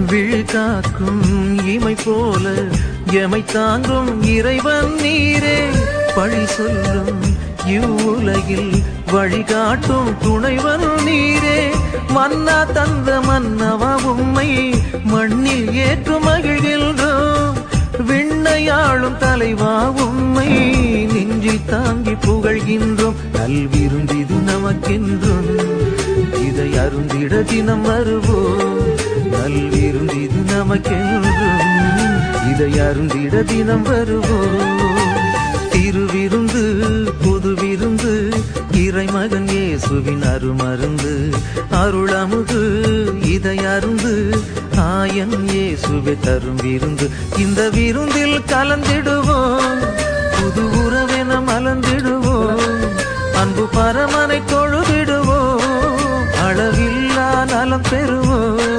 விழிகாக்கும் இமை போல எமை தாங்கும் இறைவன் நீரே. பழி சொல்லும் இவ்வுலகில் வழிகாட்டும் துணைவன் நீரே. மன்னா தந்த மன்னவா உம்மை மண்ணில் ஏற்று மகிழ்கின்றோம். விண்ணையாளும் தலைவா உம்மை நெஞ்சில் தாங்கி புகழ்கின்றோம். நல்விருந்திது நமக்கென்றும் இதை அருந்திட தினம் வருவோம். நல்விருந்திது நமக்கென்றும் இதை அருந்திட தினம் வருவோம். திருவிருந்து புது விருந்து இறைமகன் இயேசுவின் அருமருந்து. அருளமுது இதை அருந்து ஆயன் இயேசுவை தரும் விருந்து. இந்த விருந்தில் கலந்திடுவோம், புது உறவென மலர்ந்திடுவோம். அன்பு பரமனை தொழுதிடுவோம், அளவில்லா நலம் பெறுவோம்.